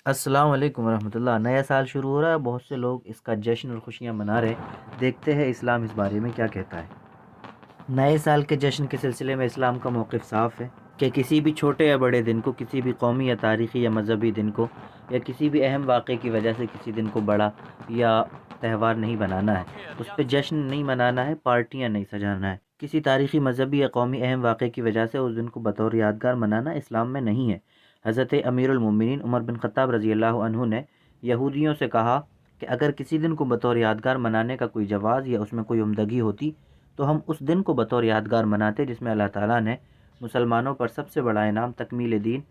السلام علیکم ورحمۃ اللہ۔ نیا سال شروع ہو رہا ہے، بہت سے لوگ اس کا جشن اور خوشیاں منا رہے ہیں۔ دیکھتے ہیں اسلام اس بارے میں کیا کہتا ہے۔ نئے سال کے جشن کے سلسلے میں اسلام کا موقف صاف ہے کہ کسی بھی چھوٹے یا بڑے دن کو، کسی بھی قومی یا تاریخی یا مذہبی دن کو، یا کسی بھی اہم واقعے کی وجہ سے کسی دن کو بڑا یا تہوار نہیں بنانا ہے، اس پہ جشن نہیں منانا ہے، پارٹیاں نہیں سجانا ہے۔ کسی تاریخی، مذہبی یا قومی اہم واقعے کی وجہ سے اس دن کو بطور یادگار منانا اسلام میں نہیں ہے۔ حضرت امیر المومنین عمر بن خطاب رضی اللہ عنہ نے یہودیوں سے کہا کہ اگر کسی دن کو بطور یادگار منانے کا کوئی جواز یا اس میں کوئی عمدگی ہوتی تو ہم اس دن کو بطور یادگار مناتے جس میں اللہ تعالیٰ نے مسلمانوں پر سب سے بڑا انعام تکمیل دین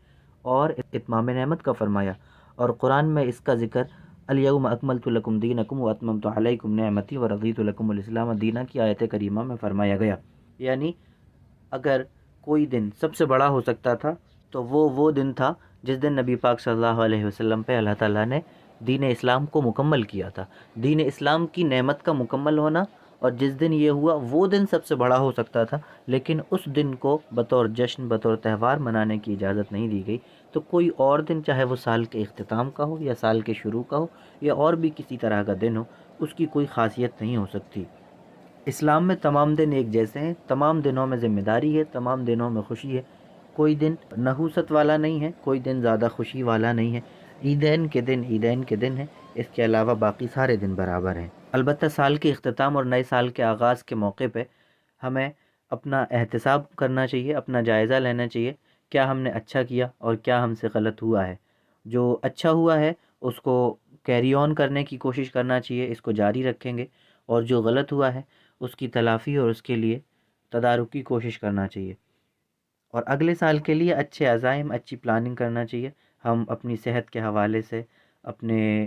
اور اتمام نعمت کا فرمایا، اور قرآن میں اس کا ذکر الیوم اکملت لکم دینکم واتممت علیکم نعمتی ورضیت لکم الاسلام دینا کی آیت کریمہ میں فرمایا گیا۔ یعنی اگر کوئی دن سب سے بڑا ہو سکتا تھا تو وہ دن تھا جس دن نبی پاک صلی اللہ علیہ وسلم پہ اللہ تعالیٰ نے دین اسلام کو مکمل کیا تھا۔ دین اسلام کی نعمت کا مکمل ہونا، اور جس دن یہ ہوا وہ دن سب سے بڑا ہو سکتا تھا، لیکن اس دن کو بطور جشن، بطور تہوار منانے کی اجازت نہیں دی گئی۔ تو کوئی اور دن، چاہے وہ سال کے اختتام کا ہو یا سال کے شروع کا ہو یا اور بھی کسی طرح کا دن ہو، اس کی کوئی خاصیت نہیں ہو سکتی۔ اسلام میں تمام دن ایک جیسے ہیں، تمام دنوں میں ذمہ داری ہے، تمام دنوں میں خوشی ہے۔ کوئی دن نحوست والا نہیں ہے، کوئی دن زیادہ خوشی والا نہیں ہے۔ عیدین کے دن عیدین کے دن ہیں، اس کے علاوہ باقی سارے دن برابر ہیں۔ البتہ سال کے اختتام اور نئے سال کے آغاز کے موقع پہ ہمیں اپنا احتساب کرنا چاہیے، اپنا جائزہ لینا چاہیے، کیا ہم نے اچھا کیا اور کیا ہم سے غلط ہوا ہے۔ جو اچھا ہوا ہے اس کو کیری آن کرنے کی کوشش کرنا چاہیے، اس کو جاری رکھیں گے، اور جو غلط ہوا ہے اس کی تلافی اور اس کے لیے تدارک کی کوشش کرنا چاہیے، اور اگلے سال کے لیے اچھے عزائم، اچھی پلاننگ کرنا چاہیے۔ ہم اپنی صحت کے حوالے سے، اپنے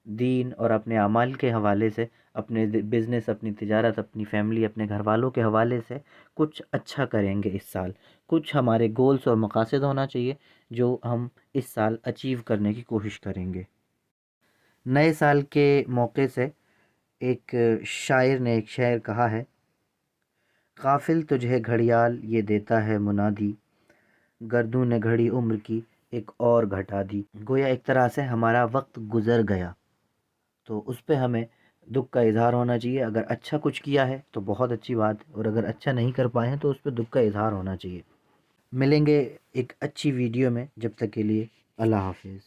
دین اور اپنے اعمال کے حوالے سے، اپنے بزنس، اپنی تجارت، اپنی فیملی، اپنے گھر والوں کے حوالے سے کچھ اچھا کریں گے اس سال۔ کچھ ہمارے گولز اور مقاصد ہونا چاہیے جو ہم اس سال اچیو کرنے کی کوشش کریں گے۔ نئے سال کے موقع سے ایک شاعر نے ایک شعر کہا ہے: غافل تجھے گھڑیال یہ دیتا ہے منادی، گردوں نے گھڑی عمر کی ایک اور گھٹا دی۔ گویا ایک طرح سے ہمارا وقت گزر گیا، تو اس پہ ہمیں دکھ کا اظہار ہونا چاہیے۔ اگر اچھا کچھ کیا ہے تو بہت اچھی بات ہے، اور اگر اچھا نہیں کر پائے ہیں تو اس پہ دکھ کا اظہار ہونا چاہیے۔ ملیں گے ایک اچھی ویڈیو میں، جب تک کے لیے اللہ حافظ۔